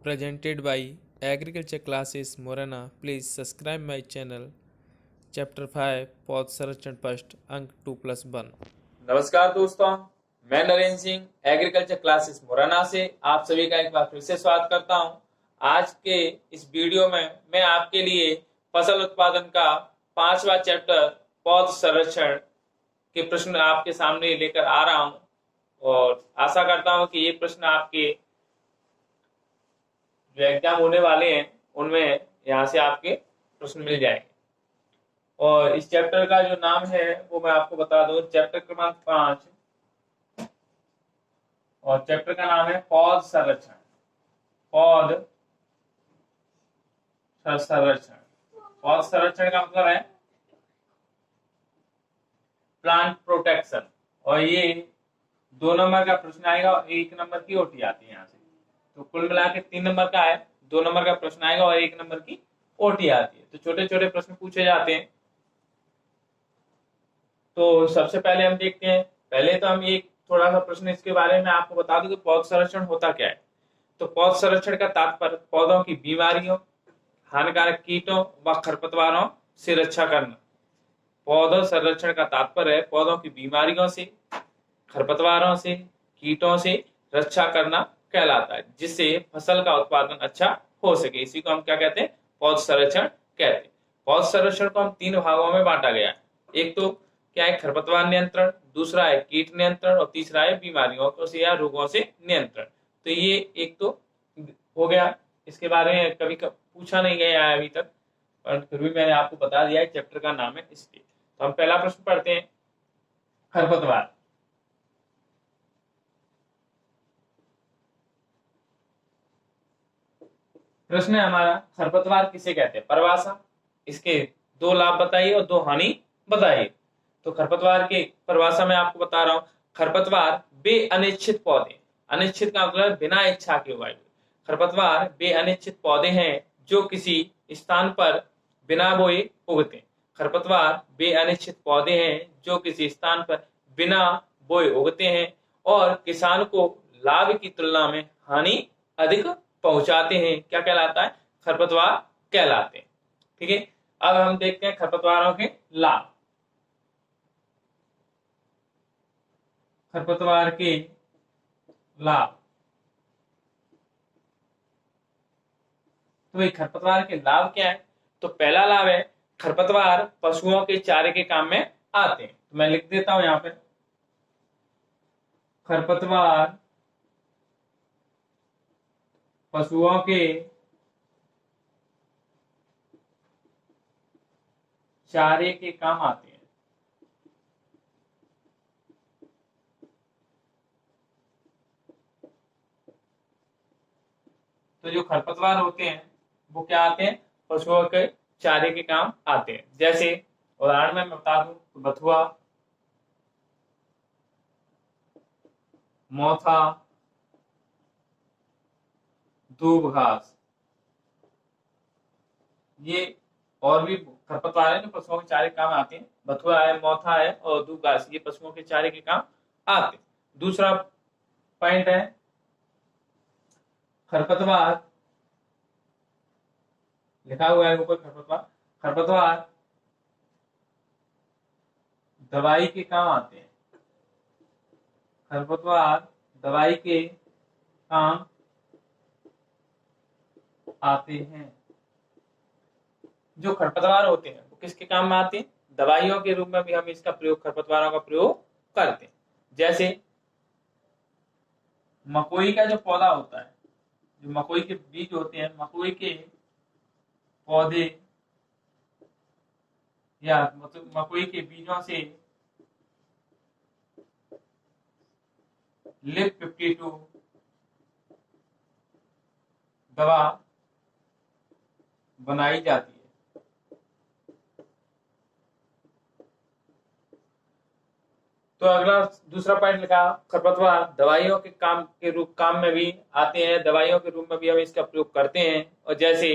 presented by Agriculture Classes Morana. Please subscribe my channel. Chapter 5 पौध संरक्षण पष्ट अंक 2+1। नमस्कार दोस्तों, मैं नरेंद्र सिंह एग्रीकल्चर क्लासेस मुरैना से आप सभी का एक बार फिर से स्वागत करता हूं। आज के इस वीडियो में मैं आपके लिए फसल उत्पादन का 5वां चैप्टर पौध संरक्षण के प्रश्न आपके सामने लेकर आ रहा हूं और आशा करता हूं कि ये प्रश्न आपके जो एग्जाम होने वाले हैं उनमें यहाँ से आपके प्रश्न मिल जाएंगे। और इस चैप्टर का जो नाम है वो मैं आपको बता दूं, चैप्टर क्रमांक 5 और चैप्टर का नाम है पौध संरक्षण। पौध संरक्षण, पौध संरक्षण का मतलब है प्लांट प्रोटेक्शन। और ये 2 नंबर का प्रश्न आएगा और 1 नंबर की ओटी आती है यहाँ से, तो कुल मिला के 3 नंबर का है। 2 नंबर का प्रश्न आएगा और 1 नंबर की ओटी आती है। तो छोटे छोटे प्रश्न पूछे जाते हैं। तो सबसे पहले हम देखते हैं, पहले तो हम एक थोड़ा सा प्रश्न इसके बारे में आपको बता दूं कि पौध संरक्षण होता क्या है। तो पौध संरक्षण का तात्पर्य पौधों की बीमारियों, हानिकारक कीटों व खरपतवारों से रक्षा करना। पौधों संरक्षण का तात्पर्य है पौधों की बीमारियों से, खरपतवारों से, कीटों से रक्षा करना कहलाता है, जिससे फसल का उत्पादन अच्छा हो सके। इसी को हम क्या कहते हैं? पौध संरक्षण कहते हैं। पौध संरक्षण को हम 3 भागों में बांटा गया है। एक तो क्या है? खरपतवार नियंत्रण, दूसरा है कीट नियंत्रण और तीसरा है बीमारियों से या रोगों से नियंत्रण। तो ये एक तो हो गया। इसके बारे में कभी पूछा नहीं गया है अभी तक, पर फिर भी मैंने आपको बता दिया है, चैप्टर का नाम है इसलिए। तो हम पहला प्रश्न पढ़ते हैं, खरपतवार। प्रश्न है हमारा, खरपतवार किसे कहते हैं? परिभाषा, इसके 2 लाभ बताइए और 2 हानि बताइए। तो खरपतवार के परिभाषा में आपको बता रहा हूं, खरपतवार बे अनिश्चित पौधे, अनिश्चित का मतलब बिना इच्छा के उगाए हुए। खरपतवार बे अनिश्चित पौधे हैं जो किसी स्थान पर बिना बोए उगते। खरपतवार बे अनिश्चित पौधे हैं जो किसी स्थान पर बिना बोए उगते हैं और किसान को लाभ की तुलना में हानि अधिक पहुंचाते हैं। क्या कहलाता है? खरपतवार कहलाते हैं। ठीक है, अब हम देखते हैं खरपतवारों के लाभ। खरपतवार के लाभ, तो भाई खरपतवार के लाभ क्या है? तो पहला लाभ है खरपतवार पशुओं के चारे के काम में आते हैं। तो मैं लिख देता हूं यहां पे, खरपतवार पशुओं के चारे के काम आते हैं। तो जो खरपतवार होते हैं वो क्या आते हैं? पशुओं के चारे के काम आते हैं। जैसे उदाहरण में मैं बता दूं तो बथुआ, मोथा, दूब घास, ये और भी खरपतवार है जो पशुओं के चारे के काम आते हैं। बथुआ है, मोथा है और दूब घास, ये पशुओं के चारे के काम आते हैं। दूसरा पॉइंट है, खरपतवार लिखा हुआ है ऊपर, खरपतवार, खरपतवार दवाई के काम आते हैं। खरपतवार दवाई के काम आते हैं। जो खरपतवार होते हैं वो किसके काम में आते हैं? दवाइयों के रूप में भी हम इसका प्रयोग, खरपतवारों का प्रयोग करते हैं। जैसे मकोई का जो पौधा होता है, जो मकोई के बीज होते हैं, मकोई के पौधे या मतलब मकोई के बीजों से लिप 52 दवा बनाई जाती है। तो अगला दूसरा पॉइंट लिखा, खरपतवार दवाइयों के काम में भी आते हैं, दवाइयों के रूप में भी हम इसका प्रयोग करते हैं। और जैसे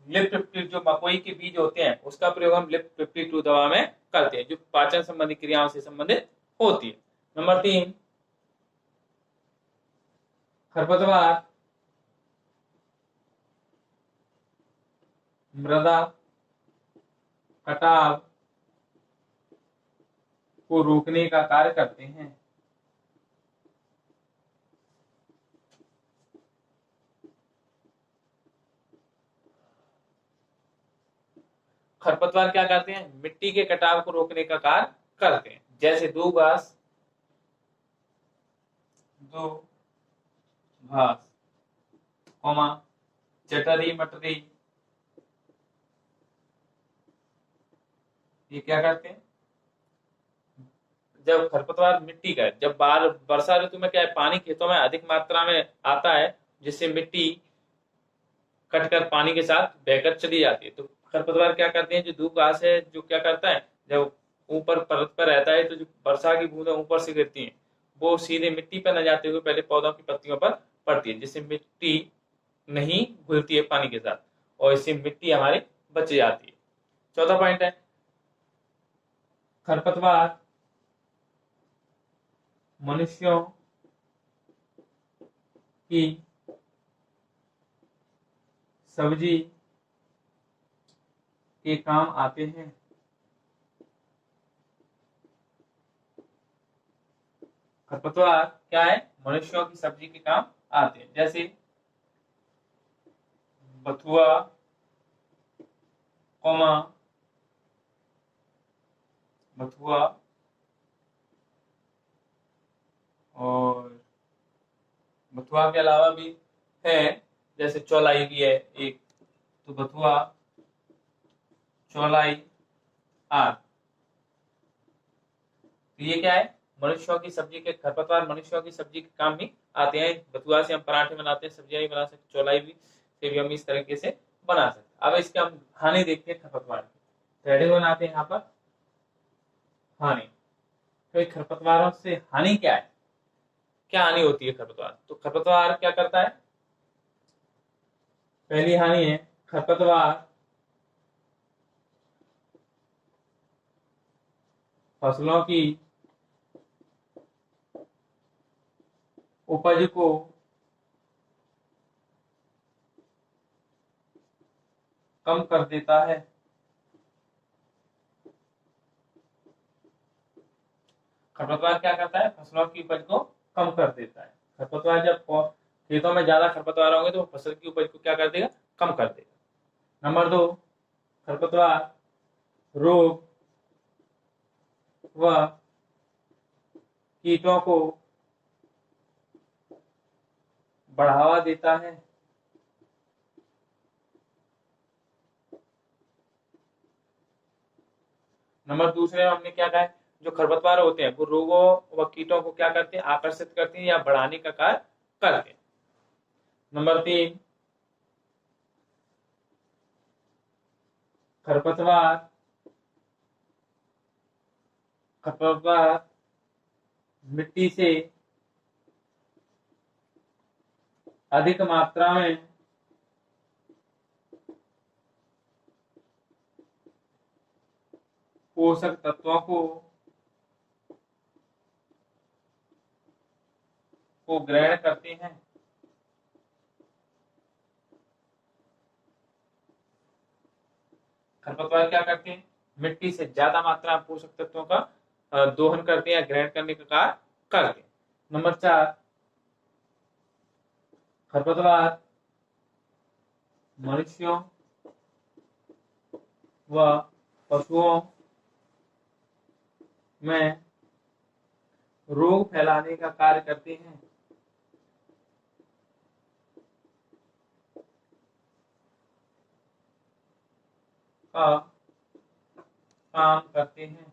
लिप 52 जो मकोई के बीज होते हैं उसका प्रयोग हम लिप 52 दवा में करते हैं, जो पाचन संबंधी क्रियाओं से संबंधित होती है। नंबर 3, खरपतवार मृदा कटाव को रोकने का कार्य करते हैं। खरपतवार क्या करते हैं? मिट्टी के कटाव को रोकने का कार्य करते हैं। जैसे दो घास कौमा चटरी मटरी, ये क्या करते हैं? जब खरपतवार मिट्टी का, जब वर्षा ऋतु में क्या है, पानी खेतों में अधिक मात्रा में आता है, जिससे मिट्टी कटकर पानी के साथ बहकर चली जाती है। तो खरपतवार क्या करते हैं? जो दूब घास है, जो क्या करता है, जब ऊपर परत पर रहता है, तो जो वर्षा की बूंदें ऊपर से गिरती हैं, वो सीधे मिट्टी पर न जाते हुए पहले पौधों की पत्तियों पर पड़ती है, जिससे मिट्टी नहीं घुलती है पानी के साथ, और इससे मिट्टी हमारी बच जाती है। चौथा पॉइंट है, खरपतवार मनुष्यों की सब्जी के काम आते हैं। खरपतवार क्या है? मनुष्यों की सब्जी के काम आते हैं। जैसे बथुआ, कौमा, बथुआ और बथुआ के अलावा भी है, जैसे चौलाई भी है एक, तो बथुआ, चौलाई आदि। तो ये क्या है? मनुष्यों की सब्जी के, खरपतवार मनुष्यों की सब्जी के काम भी आते हैं। बथुआ से हम पराठे बनाते हैं, सब्जियां भी बना सकते, चौलाई भी से भी हम इस तरीके से बना सकते। अब इसके हम हानि देखते हैं खरपतवार की। हेडिंग बनाते हैं यहाँ पर, हानि। तो खरपतवारों से हानि क्या है? क्या हानि होती है खरपतवार? तो खरपतवार क्या करता है? पहली हानि है, खरपतवार फसलों की उपज को कम कर देता है। खरपतवार क्या करता है? फसलों की उपज को कम कर देता है। खरपतवार जब खेतों में ज्यादा खरपतवार होंगे तो फसल की उपज को क्या कर देगा? कम कर देगा। नंबर 2, खरपतवार रोग व कीटों को बढ़ावा देता है। नंबर दूसरे में हमने क्या कहा है? जो खरपतवार होते हैं वो रोगों व कीटों को क्या करते हैं? आकर्षित करते हैं या बढ़ाने का कार्य करते हैं। नंबर 3, खरपतवार मिट्टी से अधिक मात्रा में पोषक तत्वों को ग्रहण करते हैं। खरपतवार क्या करते हैं? मिट्टी से ज्यादा मात्रा में पोषक तत्वों का दोहन करते हैं या ग्रहण करने का कार्य करते हैं। नंबर 4, खरपतवार मनुष्यों व पशुओं में रोग फैलाने का कार्य करते हैं। का काम करते हैं।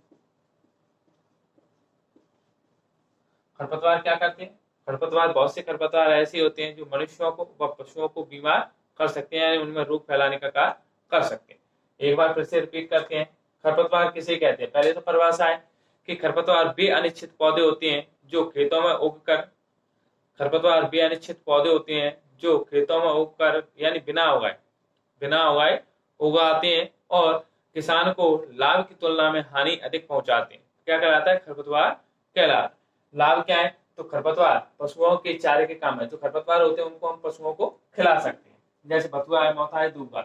खरपतवार क्या करते हैं? खरपतवार, बहुत से खरपतवार ऐसे होते हैं जो मनुष्यों को व पशुओं को बीमार कर सकते हैं, उनमें रोग फैलाने का कार्य कर सकते हैं। एक बार फिर से रिपीट करते हैं, खरपतवार किसे कहते हैं? पहले तो परिभाषा है कि खरपतवार वे अनिश्चित पौधे होते हैं जो खेतों में उगकर, खरपतवार वे अनिश्चित पौधे होते हैं जो खेतों में उगकर यानी बिना उगाए उगाते हैं और किसान को लाभ की तुलना में हानि अधिक पहुंचाते हैं। क्या कहलाता है? खरपतवार कहलाता है। लाभ क्या है? तो खरपतवार पशुओं के चारे के काम है। जो खरपतवार होते हैं उनको हम पशुओं को खिला सकते हैं, जैसे बथुआ है, मोथा है, दूबा।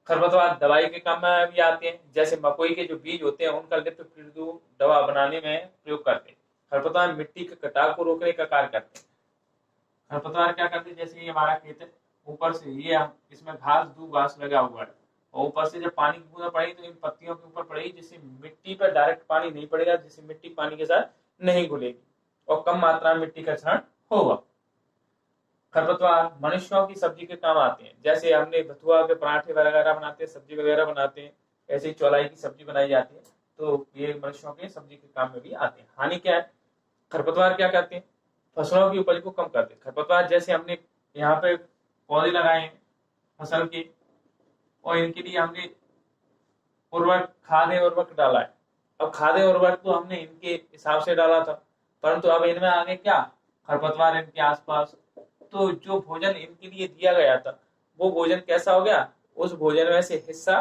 खरपतवार दवाई के काम में भी आते हैं, जैसे मकोई के जो बीज होते हैं उनका लिप्त पिड़ू दवा बनाने में प्रयोग करते हैं। खरपतवार मिट्टी के कटाव को रोकने का कार्य करते हैं। खरपतवार क्या करते हैं, जैसे ये हमारा खेत है, ऊपर से ये इसमें घास लगा हुआ है, और ऊपर से जब पानी की बूंद पड़ेगी तो इन पत्तियों के ऊपर पड़ेगी, जिससे मिट्टी पर डायरेक्ट पानी नहीं पड़ेगा, जिससे मिट्टी पानी के साथ नहीं घुलेगी और कम मात्रा में मिट्टी का क्षरण होगा। खरपतवार मनुष्यों की सब्जी के काम आते हैं, जैसे हमने बथुआ के पराठे वगैरह बनाते हैं, सब्जी वगैरह बनाते हैं, ऐसे ही चौलाई की सब्जी बनाई जाती है, तो ये मनुष्यों के सब्जी के काम में भी आते हैं। हानि क्या है, खरपतवार क्या करते हैं, फसलों की उपज को कम करते हैं। खरपतवार जैसे हमने यहाँ पे पौधे लगाए हैं फसल के, और इनके लिए हमने खाद उर्वरक डाला है। अब खाद उर्वरक तो हमने इनके हिसाब से डाला था, परंतु अब इनमें आगे क्या, खरपतवार इनके आसपास, तो जो भोजन इनके लिए दिया गया था वो भोजन कैसा हो गया, उस भोजन में से हिस्सा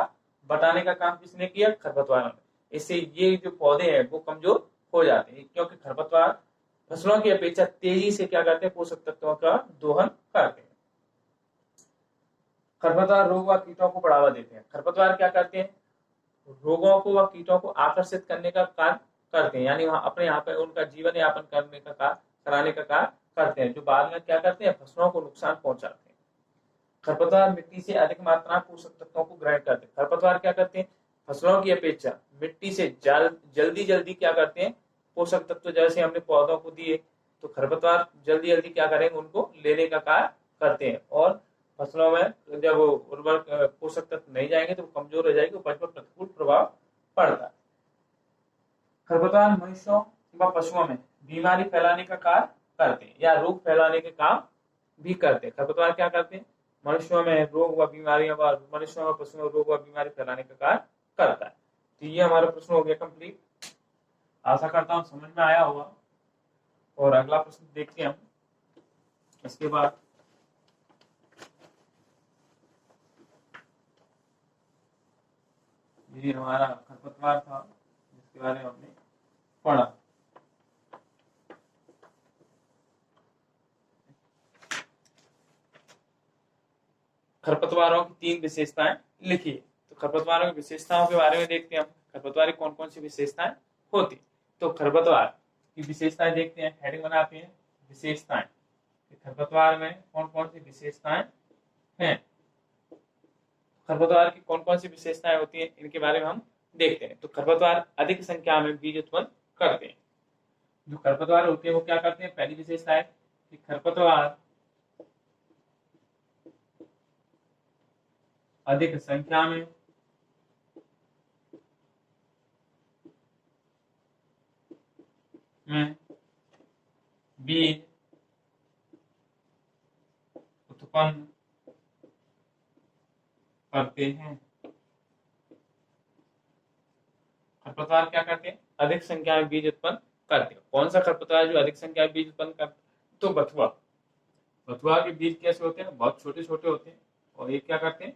बटाने का काम किसने किया, खरपतवार ने। इससे ये जो पौधे हैं वो कमजोर हो जाते हैं, क्योंकि खरपतवार फसलों की अपेक्षा तेजी से क्या करते हैं, पोषक तत्वों का दोहन करते हैं। खरपतवार रोग व कीटों को बढ़ावा देते हैं। खरपतवार क्या करते हैं, रोगों को व कीटों को आकर्षित करने का कार्य करते हैं, यानी अपने यहाँ पे उनका जीवन यापन करने का कार्य कराने का कार्य करते हैं, जो बाद में क्या करते हैं, फसलों को नुकसान पहुंचाते हैं। खरपतवार मिट्टी से अधिक मात्रा में पोषक तत्वों को ग्रहण करते हैं। खरपतवार क्या करते हैं, फसलों की अपेक्षा मिट्टी से जल्दी जल्दी क्या करते हैं, पोषक तत्व जैसे हमने पौधों को दिए, तो खरपतवार जल्दी जल्दी क्या करेंगे, उनको लेने का कार्य करते हैं, और फसलों में जब उर्वरक पोषक तत्व नहीं जाएंगे तो कमजोर हो जाएगी, उपज पर प्रतिकूल प्रभाव पड़ता है। खरपतवार मनुष्यों व पशुओं में बीमारी फैलाने का कार्य करते हैं, या रोग फैलाने के काम भी करते हैं। खरपतवार क्या करते हैं, मनुष्यों में रोग व बीमारियों व मनुष्यों व पशुओं में रोग व बीमारी फैलाने का कार्य करता है। तो ये हमारा प्रश्न हो गया कंप्लीट। आशा करता हूँ समझ में आया होगा, और अगला प्रश्न देखते हैं हम इसके बाद। ये हमारा खरपतवार था जिसके बारे में हमने पढ़ा। खरपतवारों की 3 विशेषताएं लिखिए। तो खरपतवारों की विशेषताओं के बारे में देखते हैं हम, खरपतवार की कौन कौन सी विशेषताएं होती। तो खरपतवार की विशेषताएं देखते हैं, हेडिंग बनाते हैं विशेषताएं। खरपतवार में कौन कौन सी विशेषताएं हैं, खरपतवार की कौन कौन सी विशेषताएं होती हैं, इनके बारे में हम देखते हैं। तो खरपतवार अधिक संख्या में बीज उत्पन्न करते हैं। जो खरपतवार होते हैं वो क्या करते हैं, पहली विशेषता है कि खरपतवार अधिक संख्या में बीज उत्पन्न करते हैं। खरपतवार क्या करते हैं, अधिक संख्या में बीज उत्पन्न करते हैं। कौन सा खरपतवार जो अधिक संख्या में बीज उत्पन्न करते हैं, तो बथुआ। बथुआ के बीज कैसे होते हैं, बहुत छोटे छोटे होते हैं, और ये क्या करते हैं,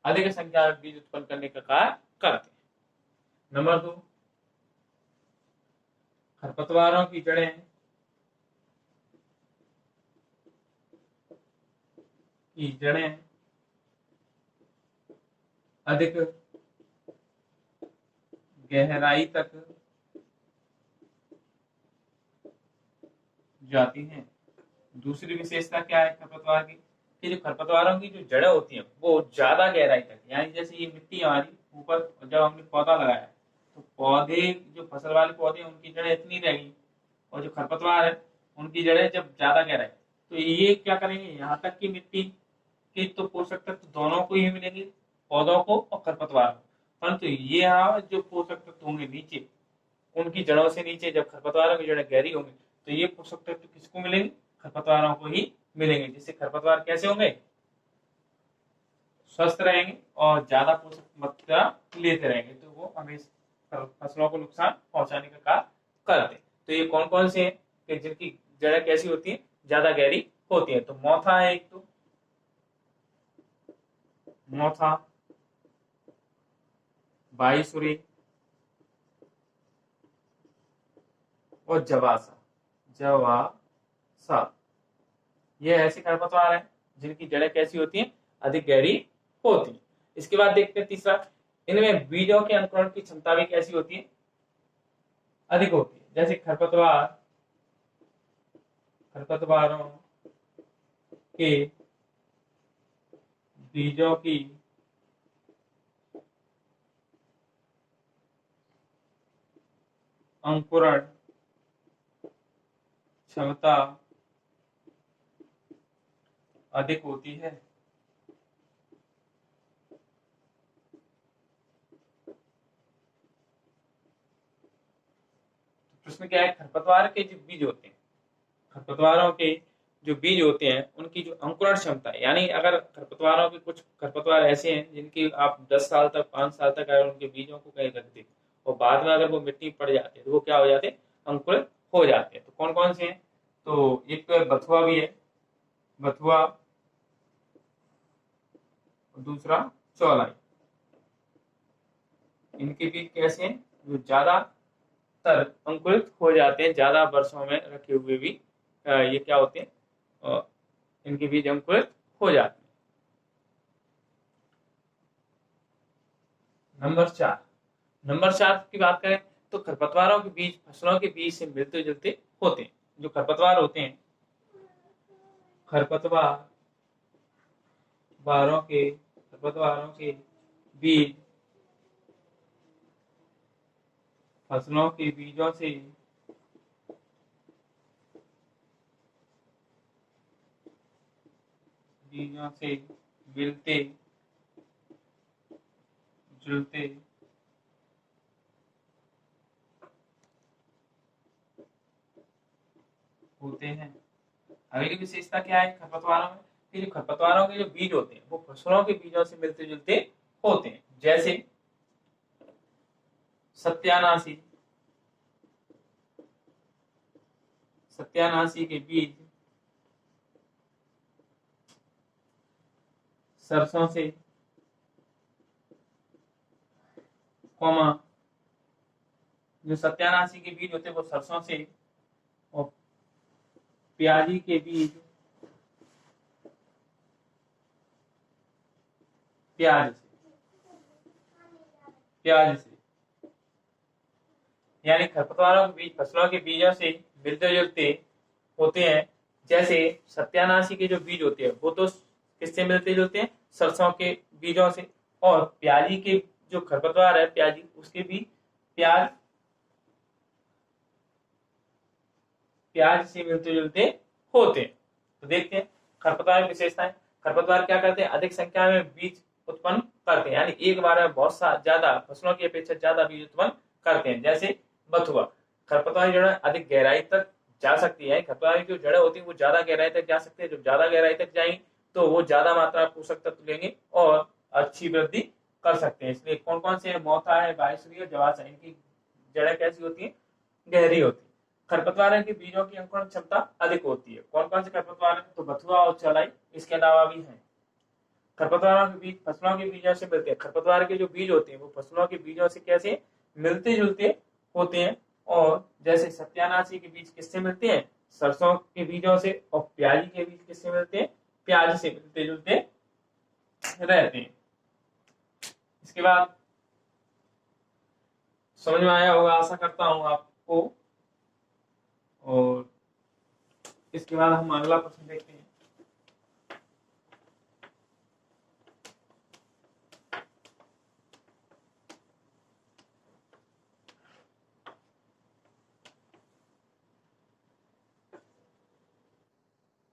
अधिक संख्या में बीज उत्पन्न करने का कार्य करते हैं। नंबर 2, खरपतवारों की जड़ें अधिक गहराई तक जाती हैं। दूसरी विशेषता क्या है खरपतवार की, कि जो खरपतवारों की जो जड़ें होती हैं वो ज्यादा गहराई तक, यानी जैसे ये मिट्टी हमारी ऊपर जब हमने पौधा लगाया तो पौधे जो फसल वाले पौधे उनकी जड़ें इतनी रहेगी, और जो खरपतवार है उनकी जड़ें जब ज्यादा गहराई, तो ये क्या करेंगे, यहाँ तक की मिट्टी के तो पोषक तत्व दोनों को ही मिलेंगे, पौधों को और खरपतवार को, परंतु ये यहाँ जो पोषक तत्व होंगे नीचे, उनकी जड़ों से नीचे जब खरपतवारों की जड़ें गहरी होंगी तो ये पोषक तत्व किसको मिलेंगे, खरपतवारों को ही मिलेंगे, जिससे खरपतवार कैसे होंगे, स्वस्थ रहेंगे और ज्यादा पोषक मात्रा लेते रहेंगे, तो वो हमेशा फसलों को नुकसान पहुंचाने का कार्य करते हैं। तो ये कौन कौन से हैं जिनकी जड़ें कैसी होती है, ज्यादा गहरी होती है। तो मोथा है एक, तो मोथा, बाईसुरी और जवासा। ये ऐसे खरपतवार हैं जिनकी जड़ें कैसी होती हैं, अधिक गहरी होती हैं। इसके बाद देखते हैं तीसरा, इनमें बीजों के अंकुरण की क्षमता भी कैसी होती है, अधिक होती है। जैसे खरपतवारों के बीजों की अंकुरण क्षमता अधिक होती है। प्रश्न क्या है, खरपतवार के जो बीज होते हैं, खरपतवारों के जो बीज होते हैं उनकी जो अंकुरण क्षमता है, यानी अगर खरपतवारों के कुछ खरपतवार ऐसे हैं जिनकी आप 10 साल तक 5 साल तक अगर उनके बीजों को कहीं रख दें और बाद में अगर वो मिट्टी पड़ जाते हैं तो वो क्या हो जाते हैं, अंकुरित हो जाते हैं। तो कौन कौन से हैं, तो एक तो बथुआ भी है, बथुआ, और दूसरा चौलाई। इनके बीज कैसे हैं, जो ज्यादातर अंकुरित हो जाते हैं, ज्यादा वर्षों में रखे हुए भी ये क्या होते हैं, इनके बीज अंकुरित हो जाते हैं। नंबर 4 की बात करें तो खरपतवारों के बीज फसलों के बीज से मिलते जुलते होते हैं। जो खरपतवार होते हैं, खरपतवारों के बीज फसलों के बीजों से मिलते जुलते होते हैं। अगली विशेषता क्या है खरपतवारों में, कि जो खरपतवारों के जो बीज होते हैं वो फसलों के बीजों से मिलते जुलते होते हैं। जैसे सत्यानाशी के बीज सरसों से, जो सत्यानाशी के बीज होते हैं वो सरसों से, और प्याजी के बीज प्याज से, यानी खरपतवारों के बीज फसलों के बीजों से मिलते जुलते होते हैं। जैसे सत्यानाशी के जो बीज होते हैं वो तो किससे मिलते जुलते हैं, सरसों के बीजों से, और प्याजी के जो खरपतवार है प्याजी, उसके भी प्याज से मिलते जुलते होते हैं। तो देखते हैं खरपतवार की विशेषताएं। खरपतवार क्या करते हैं, अधिक संख्या में बीज उत्पन्न करते हैं, यानी एक बार में बहुत सा ज्यादा फसलों की अपेक्षा ज्यादा बीज उत्पन्न करते हैं। जैसे बथुआ, खरपतवार जो है अधिक गहराई तक जा सकती है, खरपतवार की जो जड़ें होती है वो ज्यादा गहराई तक जा सकते हैं। जब ज्यादा गहराई तक जाएंगे तो वो ज्यादा मात्रा में पोषक तत्व लेंगे और अच्छी वृद्धि कर सकते हैं। इसलिए कौन कौन से, मोथा है, बायसुरी और जवासा, इनकी जड़ें कैसी होती है, गहरी होती है। खरपतवार के बीजों की अंकुरण क्षमता अधिक होती है। कौन कौन से खरपतवार है, तो बथुआ और चौलाई, इसके अलावा भी है। खरपतवारों के बीज फसलों के बीजों से मिलते हैं, खरपतवार के जो बीज होते हैं वो फसलों के बीजों से कैसे मिलते जुलते होते हैं। और जैसे सत्यानाशी के बीज किससे मिलते हैं, सरसों के बीजों से, और प्याजी के बीज किससे मिलते हैं, प्याज से मिलते जुलते रहते हैं। इसके बाद समझ में आया होगा, आशा करता हूं आपको। और इसके बाद हम अगला प्रश्न देखते हैं।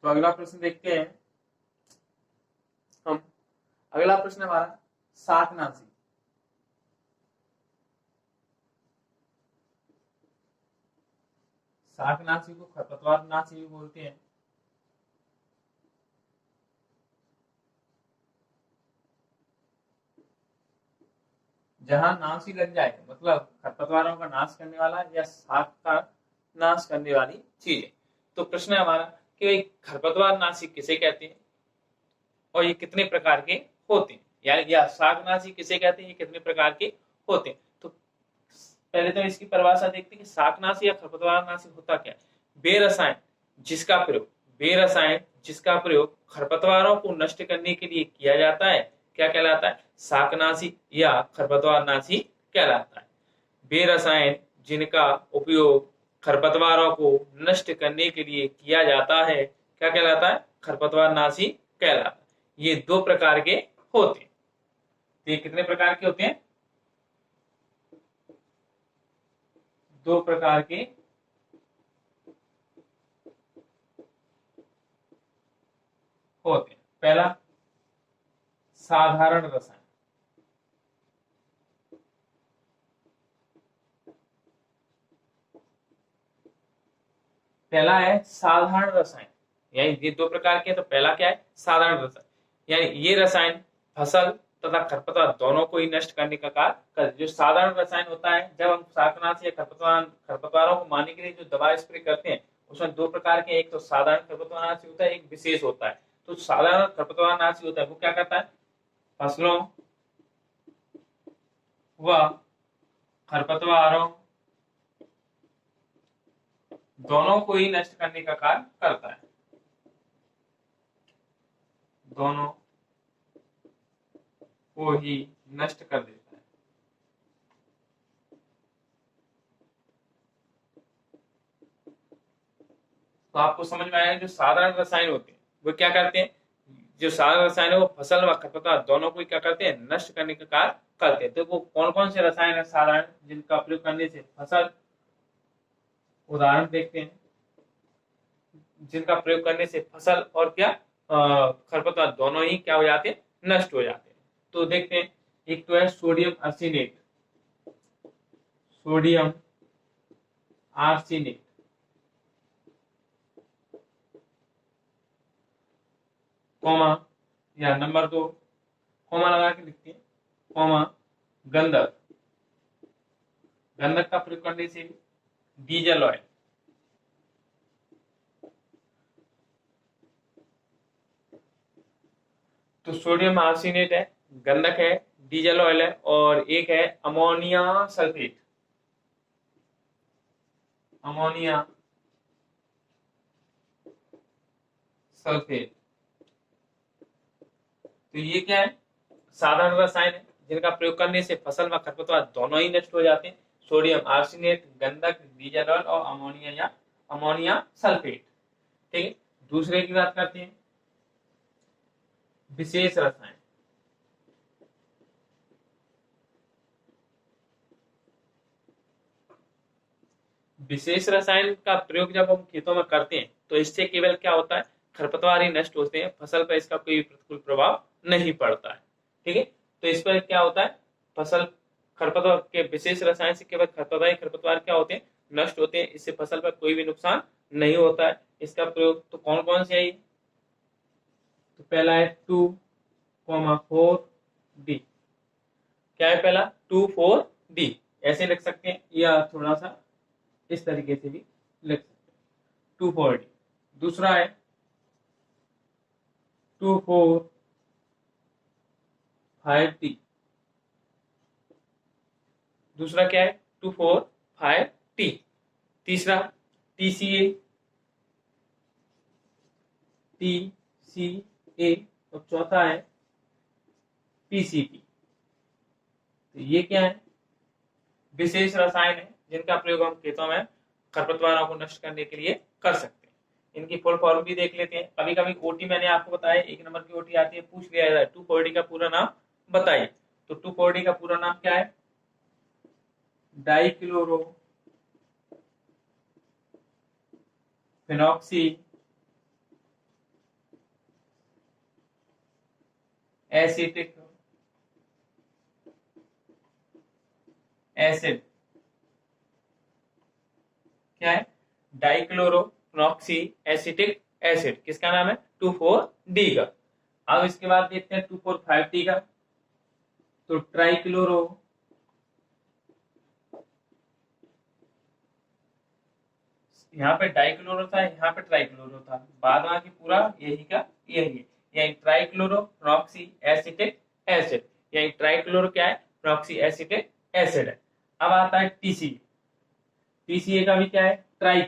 तो अगला प्रश्न देखते हैं हम। अगला प्रश्न हमारा शाकनाशी। शाकनाशी को खरपतवार नाशी भी बोलते हैं। जहां नाशी लग जाए, मतलब खरपतवारों का नाश करने वाला या शाक का नाश करने वाली चीज। तो प्रश्न है हमारा कि भाई खरपतवार नाशी किसे कहते हैं और ये कितने प्रकार के होते हैं, यानी या शाकनाशी किसे कहते हैं, ये कितने प्रकार के होते हैं। तो पहले तो इसकी परिभाषा देखते हैं कि शाकनाशी या खरपतवार नाशी होता क्या है। बेरसायन जिसका प्रयोग खरपतवारों को नष्ट करने के लिए किया जाता है, क्या कहलाता है? शाकनाशी या खरपतवारनाशी कहलाता है। वे रसायन जिनका उपयोग खरपतवारों को नष्ट करने के लिए किया जाता है क्या कहलाता है? खरपतवारनाशी कहलाता है। ये दो प्रकार के होते हैं। ये कितने प्रकार के होते हैं? दो प्रकार के होते हैं। पहला साधारण रसायन, पहला है साधारण रसायन, यानी ये दो प्रकार के। तो पहला क्या है? साधारण रसायन, यानी ये रसायन फसल तथा खरपतवार दोनों को ही नष्ट करने का कार्य करते। जो साधारण रसायन होता है, जब हम शाकनाशी या खरपतवारों को मारने के लिए जो दवा स्प्रे करते हैं, उसमें दो प्रकार के, एक तो साधारण खरपतवारनाशी होता है, एक विशेष होता है। तो साधारण खरपतवारनाशी होता है वो क्या करता है? फसलों व खरपतवारों दोनों को ही नष्ट करने का कार्य करता है, दोनों को ही नष्ट कर देता है। तो आपको समझ में आया, जो साधारण रसायन होते हैं वो क्या करते हैं? जो साधारण रसायन है वो फसल व खरपतवार दोनों को क्या करते हैं? नष्ट करने का कार्य करते हैं। तो वो कौन कौन से रसायन है साधारण, जिनका प्रयोग करने से फसल, उदाहरण देखते हैं, जिनका प्रयोग करने से फसल और क्या खरपतवार दोनों ही क्या हो जाते हैं? नष्ट हो जाते हैं। तो देखते हैं, एक तो है sodium arsenate, sodium arsenate, comma या नंबर 2 कॉमा लगा के लिखते हैं, कॉमा गंधक, गंधक का प्रयोग करने से डीजल ऑयल, तो सोडियम आर्सेनेट है, गंधक है, डीजल ऑयल है, और एक है अमोनिया सल्फेट, अमोनिया सल्फेट। तो ये क्या है? साधारण रसायन है जिनका प्रयोग करने से फसल व खरपतवार दोनों ही नष्ट हो जाते हैं। सोडियम आर्सेनेट, गंधक, डीजल ऑयल और अमोनिया या अमोनिया सल्फेट। ठीक है, दूसरे की बात करते हैं, विशेष रसायन। विशेष रसायन का प्रयोग जब हम खेतों में करते हैं तो इससे केवल क्या होता है? खरपतवार ही नष्ट होते हैं, फसल पर इसका कोई प्रतिकूल प्रभाव नहीं पड़ता है। ठीक है, तो इस पर क्या होता है? फसल खरपतवार के विशेष रसायन से केवल खरपतवार क्या होते हैं? नष्ट होते हैं, इससे फसल पर कोई भी नुकसान नहीं होता है। इसका प्रयोग तो कौन कौन से है? तो पहला है 2,4D। क्या है पहला? 2,4D, ऐसे लिख सकते हैं या थोड़ा सा इस तरीके से भी लिख सकते हैं, 2,4D। दूसरा है 2,4,5T। दूसरा क्या है? 2,4,5T। तीसरा TCA, TCA, और चौथा है PCP। तो ये क्या है? विशेष रसायन है जिनका प्रयोग हम खेतों में खरपतवारों को नष्ट करने के लिए कर सकते हैं। इनकी फुल फॉर्म भी देख लेते हैं। कभी कभी ओटी मैंने आपको बताया, 1 नंबर की ओटी आती है, पूछ लिया जाए 2,4-D का पूरा नाम बताइए। तो 2,4-D का पूरा नाम क्या है? Dichloro phenoxy acetic acid. क्या है? Dichlorophenoxy acetic acid. किसका नाम है? 2,4-D का। अब इसके बाद देखते हैं 2,4,5T का। तो ट्राइक्लोरो, यहाँ पे डाइक्लोरो था, यहाँ पे ट्राइक्लोरो था, बाद में पूरा यही का यही है, यानी ट्राइक्लोरोफिनॉक्सी एसिटिक एसिड, यानी ट्राइक्लोरो क्या है? फिनॉक्सी एसिटिक एसिड है। अब आता है TCA। TCA का भी क्या है? ट्राई।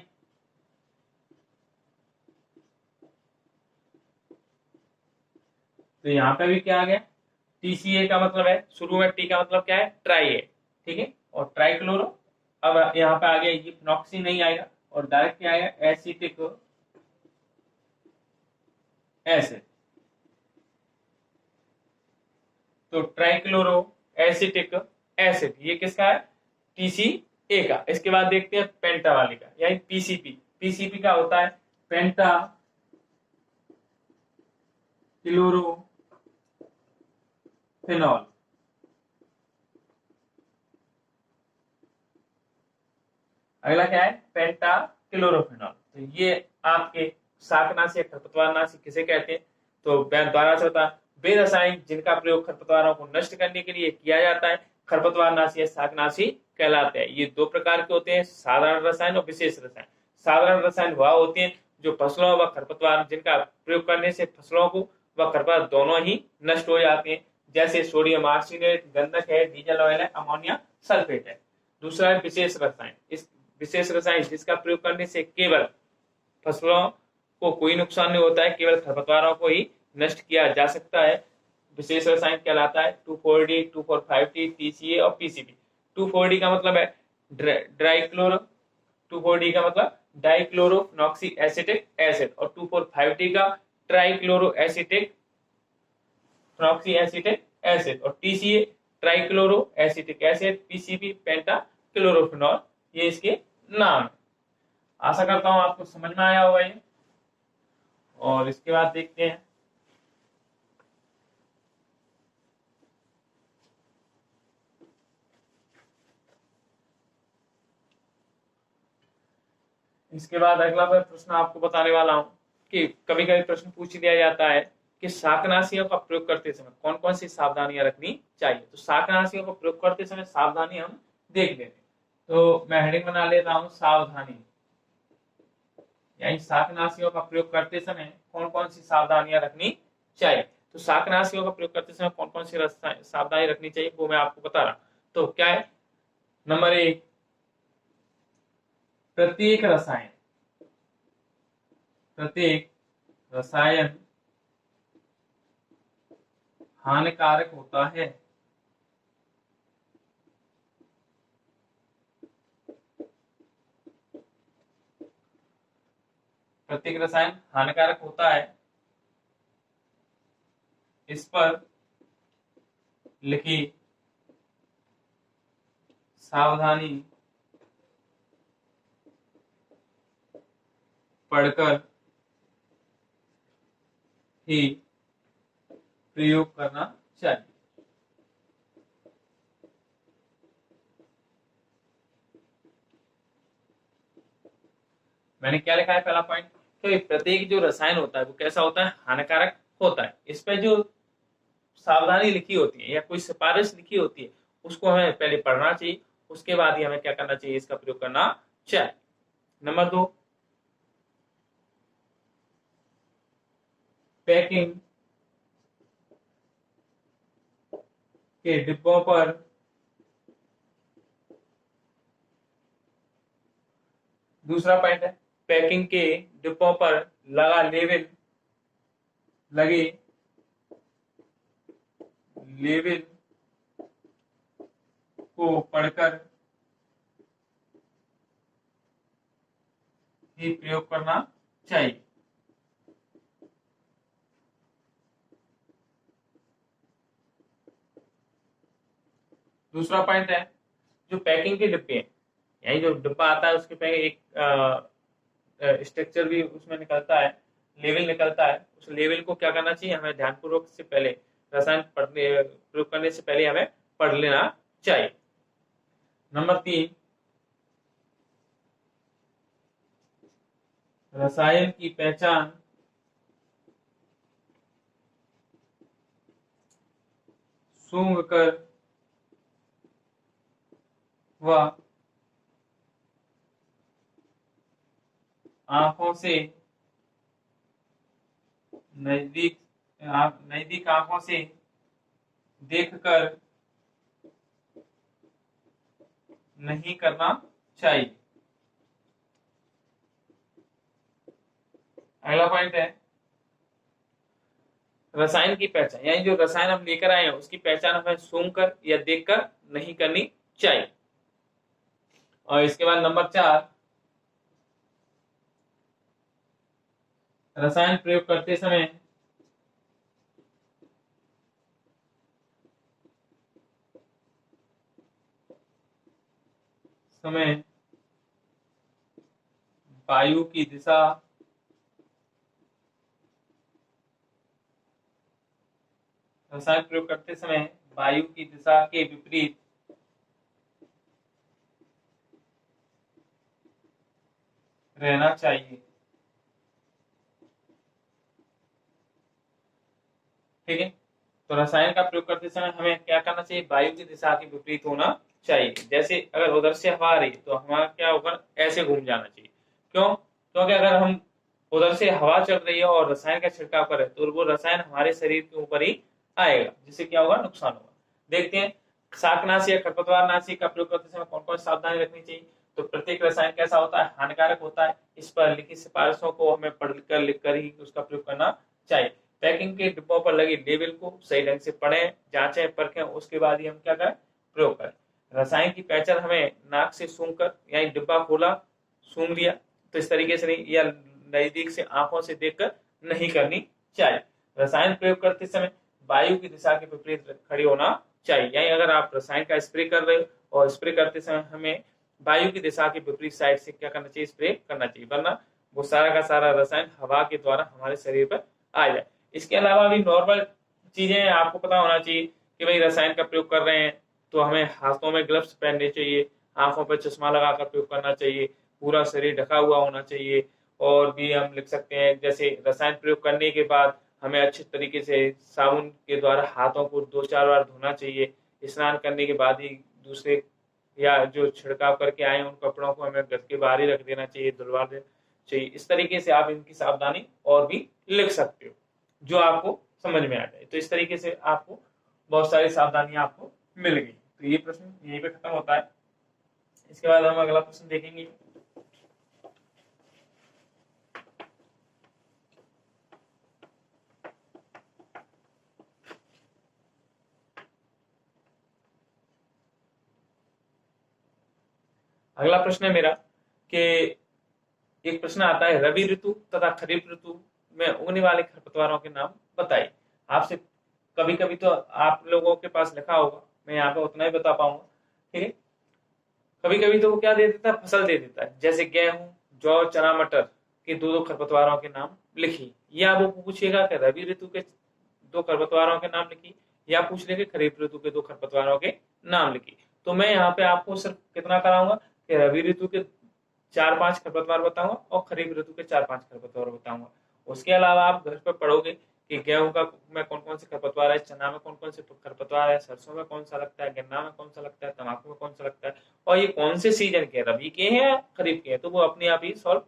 तो यहाँ पे भी क्या आ गया? TCA का मतलब है, शुरू में टी का मतलब क्या है, ट्राई है, ठीक है, और ट्राइक्लोरो, अब यहाँ पे आ गया, ये फिनॉक्सी नहीं आएगा और डायरेक्ट क्या आएगा, एसिटिक एसिड। तो ट्राइक्लोरो एसिटिक एसिड ये किसका है, TCA का। इसके बाद देखते हैं पेंटा वाले का, यानी PCP। PCP का होता है पेंटा क्लोरोफेनॉल। अगला क्या है, पेंटा क्लोरोफेनॉल। तो ये आपके शाकनाशी या खरपतवारनाशी किसे कहते हैं, तो द्वारा से होता है वे रसायन जिनका प्रयोग खरपतवारों को नष्ट करने के लिए किया जाता है, खरपतवारनाशी या शाकनाशी कहलाते हैं। ये दो प्रकार के होते हैं, साधारण रसायन और विशेष रसायन। साधारण रसायन वह होते हैं जो फसलों व खरपतवार जिनका प्रयोग करने से फसलों को व खरपतवार दोनों ही नष्ट हो जाते हैं, जैसे सोडियम आर्सेनेट, गंधक है, डीजल ऑयल है, अमोनिया सल्फेट है। दूसरा है विशेष रसायन। इस विशेष रसायन जिसका प्रयोग करने से केवल फसलों को कोई नुकसान नहीं होता है, केवल खरपतवारों को ही नष्ट किया जा सकता है, विशेष रसायन कहलाता है 2,4-D, 2,4,5-T, TCA और PCB। 2,4-D का मतलब है ड्राइक्लोरो, 2,4-D का मतलब डाइक्लोरोफिनॉक्सी एसिटिक एसिड, और 2,4,5-T का trichloro acetic phenoxy acetic acid, और TCA trichloro acetic acid, PCB पेंटा क्लोरोफिनॉल, ये इसके नाम है। आशा करता हूं आपको समझ में आया होगा ये। और इसके बाद देखते हैं इसके बाद अगला मैं प्रश्न आपको बताने वाला हूं कि कभी कभी प्रश्न पूछ लिया जाता है कि शाकनाशियों का प्रयोग करते समय कौन कौन सी सावधानियां रखनी चाहिए। तो शाकनाशियों का प्रयोग करते समय सावधानी हम देख लेते हैं। तो मैं हेडिंग बना लेता हूं, सावधानी, यानी शाकनाशियों का प्रयोग करते समय कौन कौन सी सावधानियां रखनी चाहिए। तो शाकनाशियों का प्रयोग करते समय कौन कौन सी सावधानी रखनी चाहिए वो मैं आपको बता रहा। तो क्या है, नंबर 1, प्रत्येक रसायन हानिकारक होता है। प्रत्येक रसायन हानिकारक होता है, इस पर लिखी सावधानी पढ़कर ही प्रयोग करना चाहिए। मैंने क्या लिखा है, पहला पॉइंट, तो प्रत्येक जो रसायन होता है वो कैसा होता है, हानिकारक होता है। इस पे जो सावधानी लिखी होती है या कोई सिफारिश लिखी होती है उसको हमें पहले पढ़ना चाहिए, उसके बाद ही हमें क्या करना चाहिए, इसका प्रयोग करना चाहिए। नंबर 2, पैकिंग के डिब्बों पर दूसरा पॉइंट है, पैकिंग के डिब्बों पर लगे लेवल को पढ़कर ही प्रयोग करना चाहिए। दूसरा पॉइंट है, जो पैकिंग के डिब्बे हैं, यानी जो डिब्बा आता है उसके पे एक स्ट्रक्चर भी उसमें निकलता है, लेवल निकलता है, उस लेवल को क्या करना चाहिए, हमें ध्यानपूर्वक से पहले रसायन प्रयोग करने से पहले हमें पढ़ लेना चाहिए। नंबर 3, रसायन की पहचान सूंघ कर व आंखों से नजदीक आंखों से देखकर नहीं करना चाहिए। अगला पॉइंट है, रसायन की पहचान, यानी जो रसायन हम लेकर आए हैं उसकी पहचान हमें सूंघकर या देखकर नहीं करनी चाहिए। और इसके बाद नंबर 4, रसायन प्रयोग करते समय वायु की दिशा रसायन प्रयोग करते समय वायु की दिशा के विपरीत रहना चाहिए। ठीक है, तो रसायन का प्रयोग करते समय हमें क्या करना चाहिए, वायु की दिशा के विपरीत होना चाहिए। जैसे अगर उधर से हवा आ रही है तो हमारा क्या होगा, ऐसे घूम जाना चाहिए। क्यों? क्योंकि अगर हम उधर से हवा चल रही है और रसायन का छिड़काव करें तो वो रसायन हमारे शरीर के ऊपर ही आएगा, जिससे क्या होगा, नुकसान होगा। देखते हैं शाकनाशी या खरपतवारनाशी का प्रयोग करते समय कौन कौन सावधानी रखनी चाहिए। तो प्रत्येक रसायन कैसा होता है, हानिकारक होता है। इस पर लिखित सिफारिशों को हमें पढ़कर लिखकर ही उसका प्रयोग करना चाहिए। पैकिंग के डिब्बों पर लगी लेबल को सही ढंग से पढ़ें, जांचें, परखें, उसके बाद ही हम क्या करें, प्रयोग करें। रसायन की पहचान हमें नाक से सूंघकर, यानी डिब्बा खोला, सूंघ लिया, तो इस तरीके से नहीं, या नजदीक से आंखों से देखकर नहीं करनी चाहिए। रसायन प्रयोग करते समय वायु की दिशा के विपरीत खड़ी होना चाहिए, यानी अगर आप रसायन का स्प्रे कर रहे हो और स्प्रे करते समय हमें वायु की दिशा के विपरीत साइड से क्या करना चाहिए, स्प्रे करना चाहिए, वरना वो सारा का सारा रसायन हवा के द्वारा हमारे शरीर पर आ जाए। इसके अलावा भी नॉर्मल चीजें आपको पता होना चाहिए कि भाई रसायन का प्रयोग कर रहे हैं तो हमें हाथों में ग्लव्स पहनने चाहिए, आंखों पर चश्मा लगाकर प्रयोग करना चाहिए, पूरा शरीर ढका हुआ होना चाहिए। और भी हम लिख सकते हैं, जैसे रसायन प्रयोग करने के बाद हमें अच्छे तरीके से साबुन के द्वारा हाथों को 2-4 बार धोना चाहिए। स्नान करने के बाद ही दूसरे या जो छिड़काव करके आए उन कपड़ों को हमें घर के बाहर ही रख देना चाहिए, धुलवा देना चाहिए। इस तरीके से आप इनकी सावधानी और भी लिख सकते हो जो आपको समझ में आ जाए। तो इस तरीके से आपको बहुत सारी सावधानियां आपको मिल गई। तो ये प्रश्न यहीं पे खत्म होता है। इसके बाद हम अगला प्रश्न देखेंगे। अगला प्रश्न है मेरा कि एक प्रश्न आता है, रवि ऋतु तथा खरीफ ऋतु में उगने वाले खरपतवारों के नाम बताइए। आपसे कभी कभी तो आप लोगों के पास लिखा होगा, मैं यहाँ पे उतना ही बता पाऊंगा। ठीक है, कभी कभी तो वो क्या दे देता है, फसल दे देता है, जैसे गेहूं, जौ, चना, मटर के 2-2 खरपतवारों के नाम लिखिए। या वो पूछेगा कि रवि ऋतु के 2 खरपतवारों के नाम लिखिए, या पूछ लेंगे खरीफ ऋतु के 2 खरपतवारों के नाम लिखिए। तो मैं यहाँ पे आपको सिर्फ कितना कराऊंगा कि रवि ऋतु के 4-5 खरपतवार बताऊंगा और खरीफ ऋतु के 4-5 खरपतवार बताऊंगा। उसके अलावा आप घर पर पढ़ोगे कि गेहूं का में कौन कौन से खरपतवार है, चना में कौन कौन से खरपतवार है, सरसों में कौन सा लगता है, गन्ना में कौन सा लगता है, तम्बाकू में कौन सा लगता है, और ये कौन से सीजन के, रबी के हैं या खरीफ के हैं, तो वो अपने आप ही सॉल्व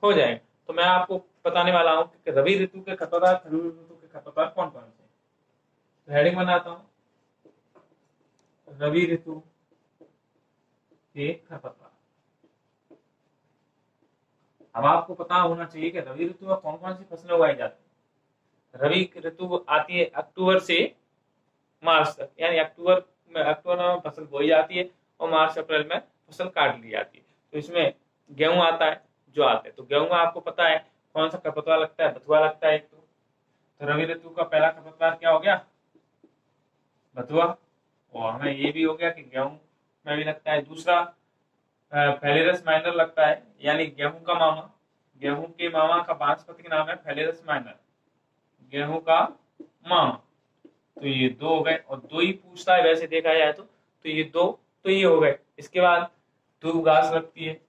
हो जाएंगे। तो मैं आपको बताने वाला हूँ कि रबी ऋतु के खरपतवार, खरीफ ऋतु के खरपतवार कौन कौन से। तो हेडिंग बनाता हूँ, रबी ऋतु के खरपतवार। अब आपको पता होना चाहिए कि रबी ऋतु में कौन कौन सी फसलें उगाई जाती है। रबी ऋतु आती है अक्टूबर से मार्च तक, यानी अक्टूबर में फसल बोई जाती है और मार्च अप्रैल में फसल काट ली जाती है। तो इसमें गेहूं आता है, जो आते हैं, तो गेहूं में आपको पता है कौन सा खरपतवार लगता है, बथुआ लगता है एक। तो रबी ऋतु का पहला खरपतवार क्या हो गया, बथुआ। और हमें ये भी हो गया कि गेहूं में भी लगता है। दूसरा फेलिरस माइनर लगता है, यानी गेहूं का मामा, गेहूं के मामा का वानस्पतिक नाम है फेलिरस माइनर, गेहूं का मामा। तो ये 2 हो गए, और 2 ही पूछता है वैसे देखा जाए तो ये 2 तो ये हो गए। इसके बाद धूप घास लगती है,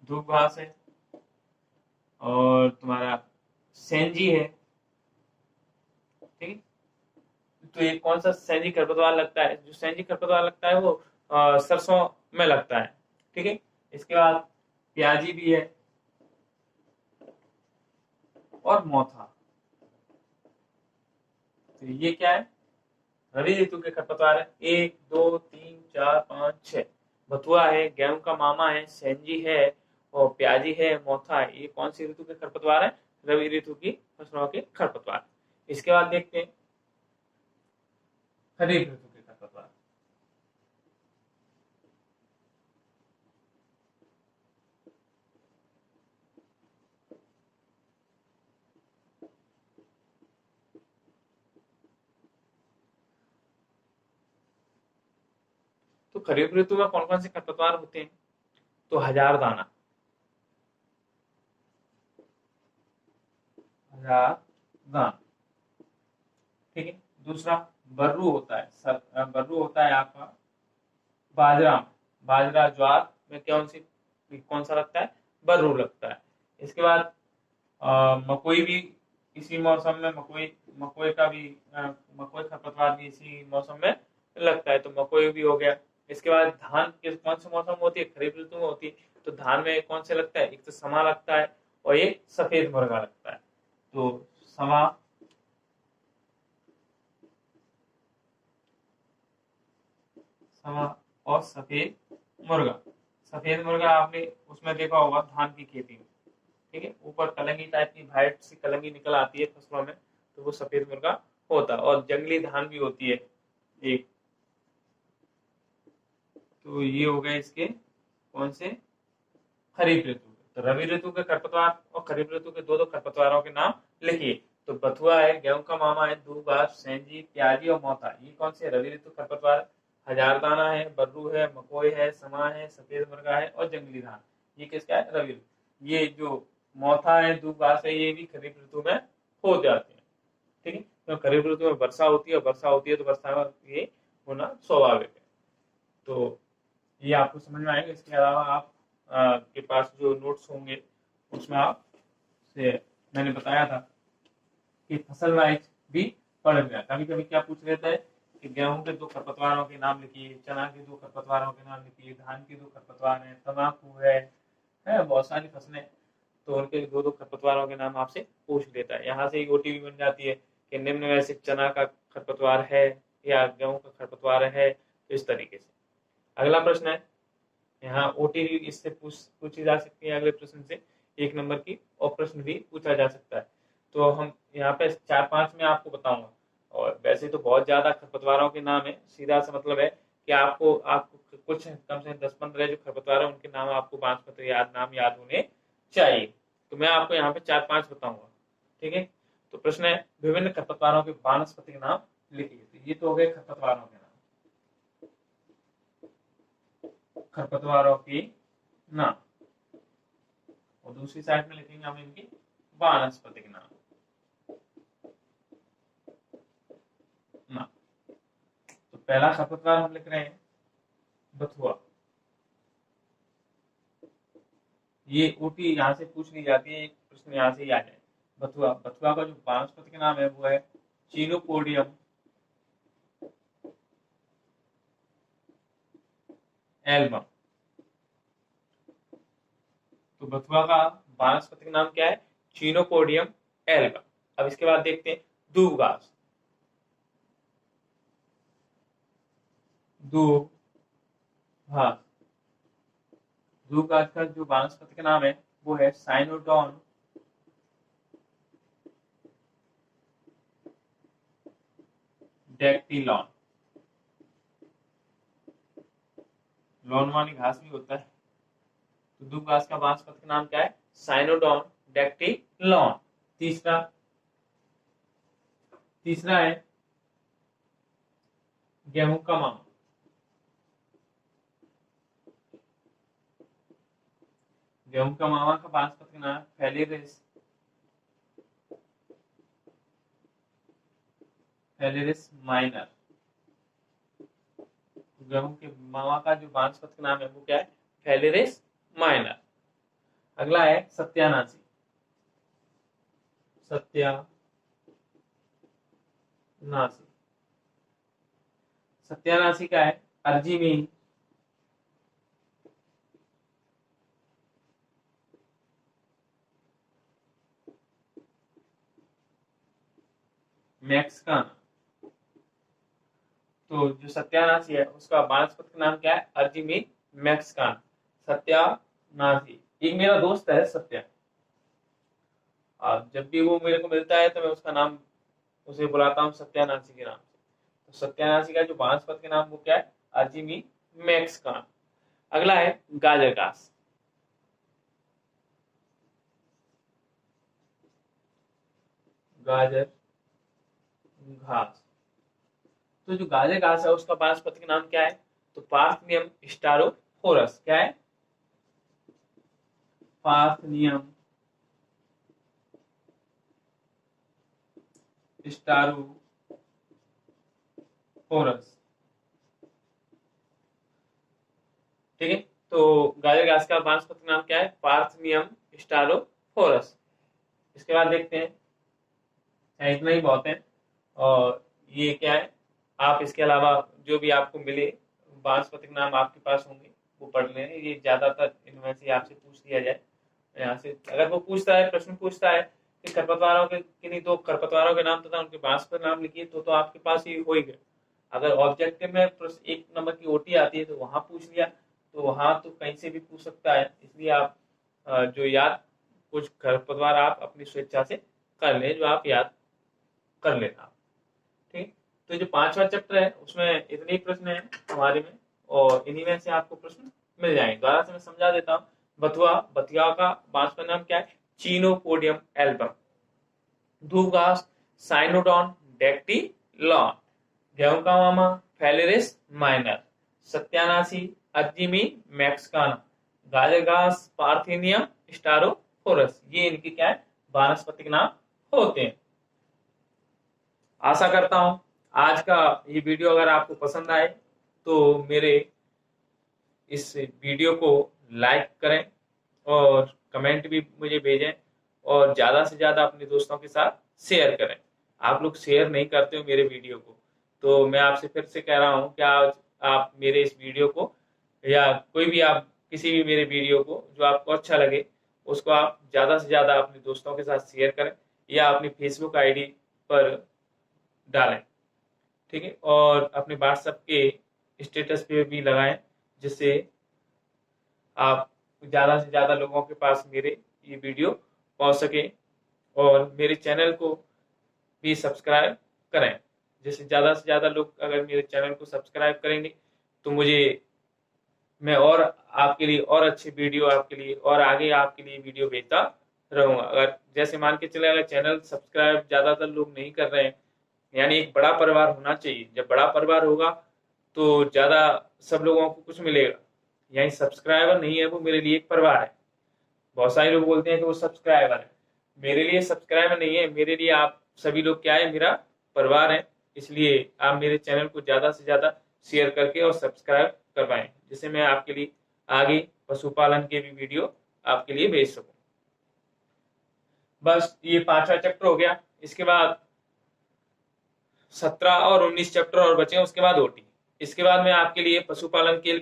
धूप घास है, और तुम्हारा सेंजी है। ठीक है, तो ये कौन सा सेंजी खरपतवार लगता है, जो सेंजी खरपतवार लगता है वो सरसों में लगता है। ठीक है, इसके बाद प्याजी भी है और मोथा। तो ये क्या है, रबी ऋतु के खरपतवार है। 1 2 3 4 5 6 बथुआ है, गेहूं का मामा है, सेंजी है, और प्याजी है, मोथा है। ये कौन सी ऋतु के खरपतवार है, रवि ऋतु की फसलों के खरपतवार। इसके बाद देखते हैं खरीफ ऋतु के खरपतवार। तो खरीफ ऋतु में कौन कौन से खरपतवार होते हैं? तो हजार दाना, ठीक है। दूसरा बर्रू होता है, बर्रू होता है आपका बाजरा में, बाजरा ज्वार में कौन सा लगता है? बर्रू लगता है। इसके बाद मकोई भी इसी मौसम में, मकोई का भी मकोई खरपतवार भी इसी मौसम में लगता है, तो मकोई भी हो गया। इसके बाद धान किस कौन से मौसम में होती है? खरीफ ऋतु में होती है। तो धान में कौन से लगता है? एक तो समा लगता है और एक सफेद मुर्गा लगता है। तो समा और सफेद मुर्गा। सफेद मुर्गा आपने उसमें देखा होगा धान की खेती में, ठीक है। ऊपर कलंगी टाइप की वाइट सी कलंगी निकल आती है फसलों में, तो वो सफेद मुर्गा होता है। और जंगली धान भी होती है एक। तो ये हो गए इसके कौन से? खरीफ ऋतु के। तो रवि ऋतु के खरपतवार और खरीफ ऋतु के दो खरपतवारों के नाम लिखिए। तो बथुआ है, गेहूं का मामा है, दूब, सेंजी, प्याजी और मोथा, ये कौन से रवि ऋतु खरपतवार? हजारदाना है, बर्रू है, मकोई है, समा है, सफेद मुर्गा है और जंगली धान, ये किसका है? रवि ऋतु। ये जो मोथा है, दूब, है, ये भी खरीफ ऋतु में हो जाते हैं, ठीक है। तो खरीफ ऋतु में वर्षा होती है, तो वर्षा में ये होना स्वाभाविक है। तो ये आपको समझ में आएगा। इसके अलावा आप के पास जो नोट्स होंगे उसमें आप से मैंने बताया था कि फसल वाइज भी पढ़ गया। कभी कभी क्या पूछ लेता है कि गेहूं के दो खरपतवारों के नाम लिखिए, चना के दो खरपतवारों के नाम लिखिए, धान के दो खरपतवार हैं, तम्बाकू है बहुत सारी फसलें, तो उनके दो खरपतवारों के नाम आपसे पूछ लेता है। यहाँ से एक ओटीपी बन जाती है कि निम्न में से चना का खरपतवार है या गेहूं का खरपतवार है, तो इस तरीके से। अगला प्रश्न है, यहाँ ओटीपी इससे पूछी जा सकती है अगले प्रश्न से, 1 नंबर की, और प्रश्न भी पूछा जा सकता है। तो हम यहाँ पे 4-5 में आपको बताऊंगा। और वैसे तो बहुत ज्यादा खरपतवारों के नाम है, सीधा सा मतलब है कि आपको कुछ कम से कम 10-15 जो खरपतवार है उनके नाम आपको 5 में नाम याद होने चाहिए। तो मैं आपको यहाँ पे 4-5 बताऊंगा, ठीक है। तो प्रश्न है, विभिन्न खरपतवारों के वानस्पतिक नाम लिखिए। तो ये तो हो गए खरपतवारों के नाम, खरपतवारों की नाम, और दूसरी साइड में लिखेंगे हम इनकी वानस्पतिक नाम। तो पहला खरपतवार हम लिख रहे हैं बथुआ। ये ओटी यहाँ से पूछ ली जाती है, एक प्रश्न यहाँ से ही आ जाए। बथुआ का जो वानस्पतिक नाम है वो है चिनोपोडियम एल्बम। तो बथुआ का वानस्पतिक नाम क्या है? Chenopodium album. अब इसके बाद देखते हैं दूबघास। दूबघास का जो वानस्पतिक नाम है वो है साइनोडॉन डेक्टिलॉन। लॉन वाली घास भी होता है। तो दूबघास का वानस्पतिक नाम क्या है? साइनोडॉन डेक्टिलॉन। तीसरा है गेहूं का मामा। गेहूं का मामा का वानस्पतिक नाम फेलेरिस माइनर। गेहूं के मामा का जो वानस्पतिक नाम है वो क्या है? Phalaris minor. अगला है सत्यानाशी। सत्यानाशी का है अर्जिमीन मैक्सिकाना। तो जो सत्यानाशी है उसका वानस्पतिक नाम क्या है? अर्जिमीन मैक्सिकाना। सत्यानाशी। एक मेरा दोस्त है सत्या, और जब भी वो मेरे को मिलता है तो मैं उसका नाम उसे बुलाता हूँ सत्यानाशी के नाम से। तो सत्यानाशी का जो वानस्पत के नाम वो क्या है? अजीमी मैक्सिकाना। अगला है गाजर घास। गाजर घास। तो जो गाजर घास है उसका वानस्पतिक नाम क्या है? तो पार्थनियम स्टारोफोरस। क्या है? पार्थनियम स्टारोफोरस। ठीक है, तो गाजर घास का वानस्पतिक नाम क्या है? पार्थनियम स्टारोफोरस। इसके बाद देखते हैं, इतना ही बहुत है। और ये क्या है, आप इसके अलावा जो भी आपको मिले वानस्पतिक नाम आपके पास होंगे वो पढ़ लें। ये ज्यादातर इनमें से आपसे पूछ लिया जाए यहाँ से, अगर वो पूछता है, प्रश्न पूछता है कि खरपतवारों के किन्हीं दो खरपतवारों के नाम तथा उनके वानस्पतिक नाम लिखिए, तो आपके पास ये हो ही गया। अगर ऑब्जेक्टिव में एक नंबर की ओटी आती है तो वहां पूछ लिया, तो वहां तो कहीं से भी पूछ सकता है। इसलिए आप जो याद कुछ खरपतवार आप अपनी स्वेच्छा से कर लें, जो आप याद कर लेना। ठीक, तो जो 5वां चैप्टर है उसमें इतने ही प्रश्न है हमारे में, और इन्हीं में से आपको प्रश्न मिल जाएंगे। दोबारा से मैं समझा देता हूँ। बथुआ का वानस्पतिक नाम क्या है? Chenopodium album. धूप घास साइनोडॉन डेक्टिलॉन। गेहूं का मामा फेलेरिस माइनर। सत्यानाशी अजीमी मैक्सिकाना। गाजर घास पार्थेनियम स्टारोफोरस। ये इनके क्या है? वानस्पतिक नाम होते हैं। आशा करता हूं आज का ये वीडियो अगर आपको पसंद आए तो मेरे इस वीडियो को लाइक करें और कमेंट भी मुझे भेजें, और ज्यादा से ज्यादा अपने दोस्तों के साथ शेयर करें। आप लोग शेयर नहीं करते हो मेरे वीडियो को, तो मैं आपसे फिर से कह रहा हूं कि आज आप मेरे इस वीडियो को, या कोई भी आप किसी भी मेरे वीडियो को जो आपको अच्छा लगे उसको आप ज्यादा से ज्यादा अपने दोस्तों के साथ शेयर करें, या अपनी फेसबुक आईडी पर डालें। ठीक है, और अपने व्हाट्सएप के स्टेटस पे भी लगाएं, जिससे आप ज्यादा से ज्यादा लोगों के पास मेरे ये वीडियो पहुंच सके। और मेरे चैनल को भी सब्सक्राइब करें, जिससे ज्यादा से ज्यादा लोग अगर मेरे चैनल को सब्सक्राइब करेंगे तो मैं और आपके लिए और अच्छे वीडियो आपके लिए और आगे आपके लिए वीडियो भेजता रहूंगा। अगर जैसे मान के चले, अगर चैनल सब्सक्राइब ज्यादातर लोग नहीं कर रहे हैं, यानी एक बड़ा परिवार होना चाहिए। जब बड़ा परिवार होगा तो ज्यादा सब लोगों को कुछ मिलेगा। यानी सब्सक्राइबर नहीं है, वो मेरे लिए एक परिवार है। बहुत सारे लोग बोलते हैं कि वो सब्सक्राइबर है, मेरे लिए सब्सक्राइबर नहीं है, मेरे लिए आप सभी लोग क्या है? मेरा परिवार है। इसलिए आप मेरे चैनल को ज्यादा से ज्यादा शेयर करके और सब्सक्राइब करवाएं, जिससे मैं आपके लिए आगे पशुपालन के भी वीडियो आपके लिए भेज सकूं। बस ये 5वां चैप्टर हो गया। इसके बाद 17 और 19 चैप्टर और बचे, उसके बाद ओटी। इसके बाद मैं आपके लिए पशुपालन के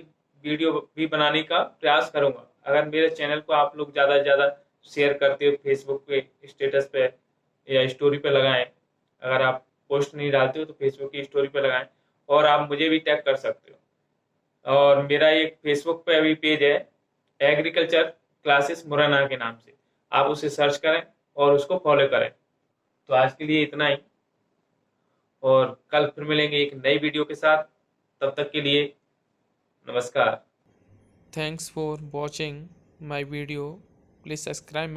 वीडियो भी बनाने का प्रयास करूंगा। अगर मेरे चैनल को आप लोग ज्यादा से ज्यादा शेयर करते हो, फेसबुक पे स्टेटस पे या स्टोरी पे लगाएं। अगर आप पोस्ट नहीं डालते हो तो फेसबुक की स्टोरी पे लगाएं, और आप मुझे भी टैग कर सकते हो। और मेरा एक फेसबुक पे अभी पेज है, एग्रीकल्चर क्लासेस मुरैना के नाम से। आप उसे सर्च करें और उसको फॉलो करें। तो आज के लिए इतना ही, और कल फिर मिलेंगे एक नई वीडियो के साथ। तब तक के लिए नमस्कार। Thanks for watching my video. Please subscribe